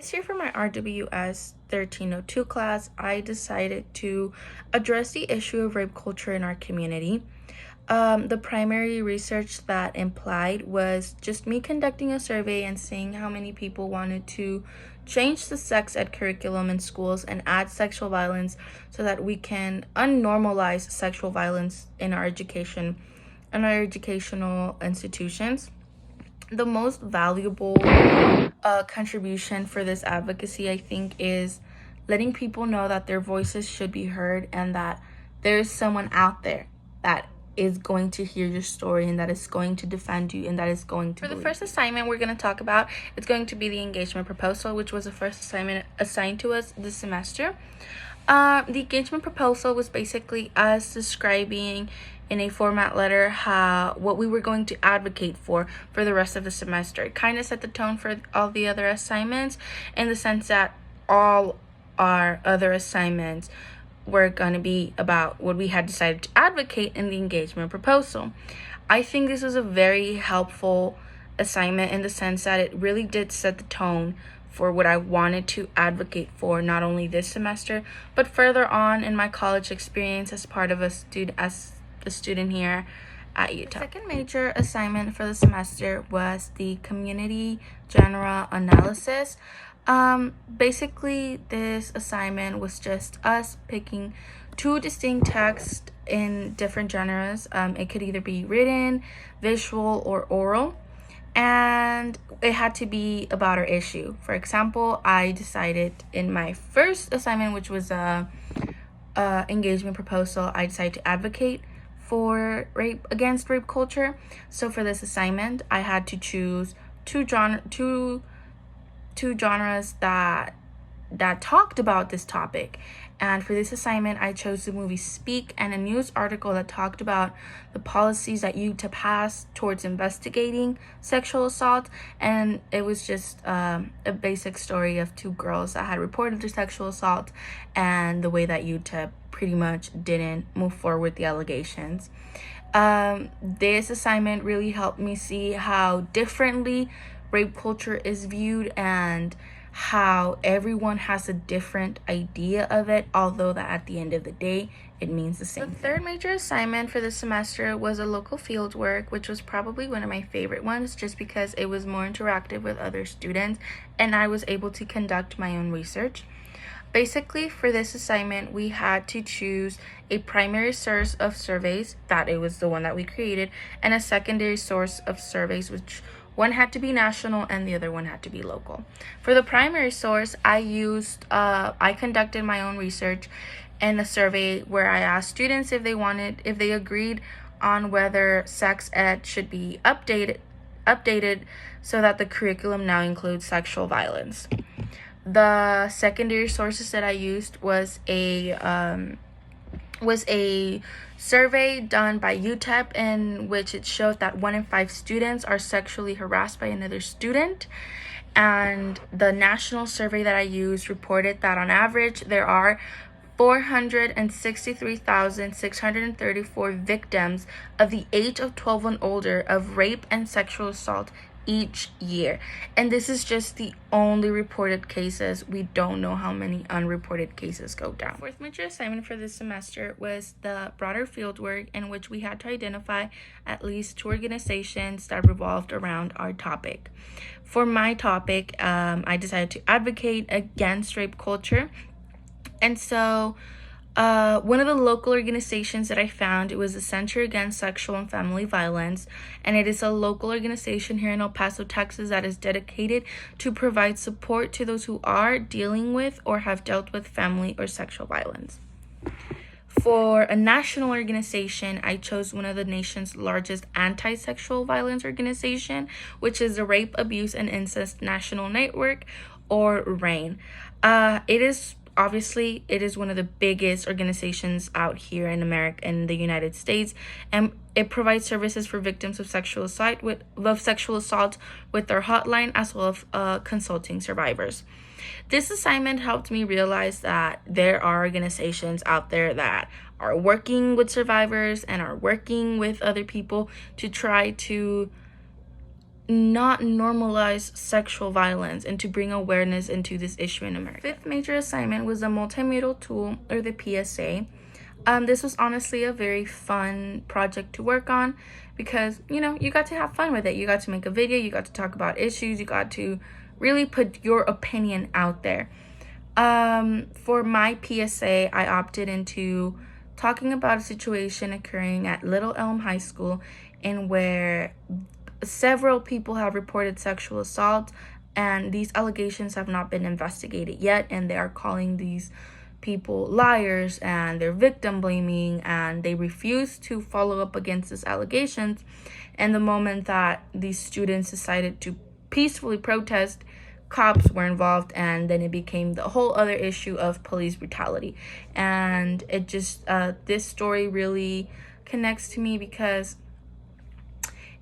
This year for my RWS 1302 class, I decided to address the issue of rape culture in our community. The primary research that implied was just me conducting a survey and seeing how many people wanted to change the sex ed curriculum in schools and add sexual violence so that we can unnormalize sexual violence in our education and our educational institutions. The most valuable contribution for this advocacy, I think, is letting people know that their voices should be heard and that there's someone out there that is going to hear your story and that is going to defend you and that is going to. For the first assignment we're going to talk about, it's going to be the engagement proposal, which was the first assignment assigned to us this semester. The engagement proposal was basically us describing in a format letter what we were going to advocate for the rest of the semester. It kind of set the tone for all the other assignments in the sense that all our other assignments were going to be about what we had decided to advocate in the engagement proposal. I think this was a very helpful assignment in the sense that it really did set the tone for what I wanted to advocate for, not only this semester, but further on in my college experience as part of a student here at Utah. The second major assignment for the semester was the community genre analysis. Basically, this assignment was just us picking two distinct texts in different genres. It could either be written, visual, or oral. And it had to be about our issue. For example, I decided in my first assignment, which was a engagement proposal, I decided to advocate for against rape culture. So for this assignment, I had to choose two genres that talked about this topic. And for this assignment, I chose the movie Speak and a news article that talked about the policies that Utah passed towards investigating sexual assault. And it was just a basic story of two girls that had reported their sexual assault and the way that Utah pretty much didn't move forward with the allegations. This assignment really helped me see how differently rape culture is viewed and how everyone has a different idea of it, although that at the end of the day it means the same. The third major assignment for this semester was a local field work, which was probably one of my favorite ones just because it was more interactive with other students and I was able to conduct my own research. Basically, for this assignment, we had to choose a primary source of surveys, that it was the one that we created, and a secondary source of surveys, which one had to be national and the other one had to be local. For the primary source, I conducted my own research in a survey where I asked students if they agreed on whether sex ed should be updated so that the curriculum now includes sexual violence. The secondary sources that I used was a survey done by UTEP in which it showed that 1 in 5 students are sexually harassed by another student. And the national survey that I used reported that on average there are 463,634 victims of the age of 12 and older of rape and sexual assault each year. And this is just the only reported cases. We don't know how many unreported cases go down. Fourth major assignment for this semester was the broader fieldwork, in which we had to identify at least 2 organizations that revolved around our topic. For my topic, I decided to advocate against rape culture. And so one of the local organizations that I found, it was the Center Against Sexual and Family Violence, and it is a local organization here in El Paso, Texas, that is dedicated to provide support to those who are dealing with or have dealt with family or sexual violence. For a national organization, I chose one of the nation's largest anti-sexual violence organization, which is the Rape, Abuse, and Incest National Network, or RAIN. Obviously, it is one of the biggest organizations out here in America, in the United States, and it provides services for victims of sexual assault with their hotline, as well as consulting survivors. This assignment helped me realize that there are organizations out there that are working with survivors and are working with other people to try to not normalize sexual violence and to bring awareness into this issue in America. Fifth major assignment was the multimodal tool, or the PSA. This was honestly a very fun project to work on because, you got to have fun with it. You got to make a video, you got to talk about issues, you got to really put your opinion out there. For my PSA, I opted into talking about a situation occurring at Little Elm High School in where several people have reported sexual assault, and these allegations have not been investigated yet, and they are calling these people liars, and they're victim blaming, and they refuse to follow up against these allegations. And the moment that these students decided to peacefully protest, cops were involved, and then it became the whole other issue of police brutality. And it just this story really connects to me because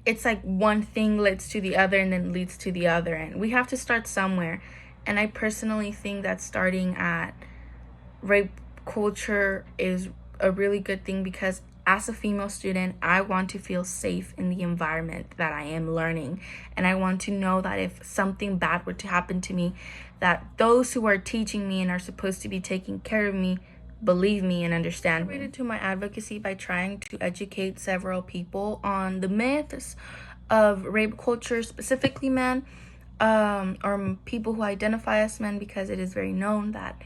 it's like one thing leads to the other and then leads to the other, and we have to start somewhere. And I personally think that starting at rape culture is a really good thing because as a female student, I want to feel safe in the environment that I am learning, and I want to know that if something bad were to happen to me, that those who are teaching me and are supposed to be taking care of me believe me and understand me. I contributed to my advocacy by trying to educate several people on the myths of rape culture, specifically men, or people who identify as men, because it is very known that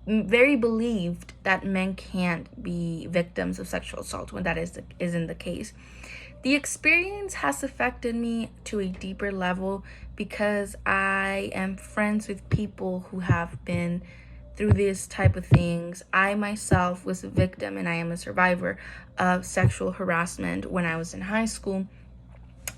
very believed that men can't be victims of sexual assault when that isn't the case. The experience has affected me to a deeper level because I am friends with people who have been through this type of things. I myself was a victim and I am a survivor of sexual harassment when I was in high school.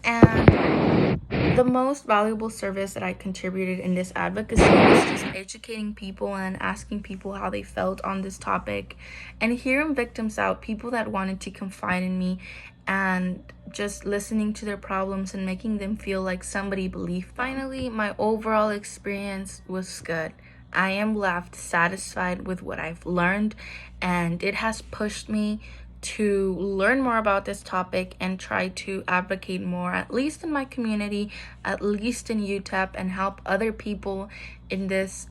And the most valuable service that I contributed in this advocacy was just educating people and asking people how they felt on this topic and hearing victims out, people that wanted to confide in me, and just listening to their problems and making them feel like somebody believed them. Finally, my overall experience was good. I am left satisfied with what I've learned, and it has pushed me to learn more about this topic and try to advocate more, at least in my community, at least in UTEP, and help other people in this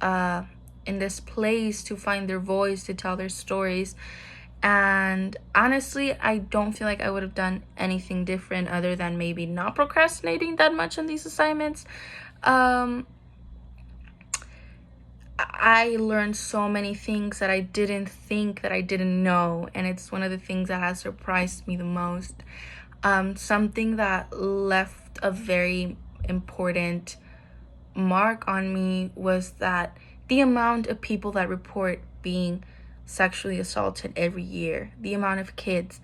place to find their voice, to tell their stories. And honestly, I don't feel like I would have done anything different other than maybe not procrastinating that much on these assignments. I learned so many things that I didn't think that I didn't know, and it's one of the things that has surprised me the most. Something that left a very important mark on me was that the amount of people that report being sexually assaulted every year, the amount of kids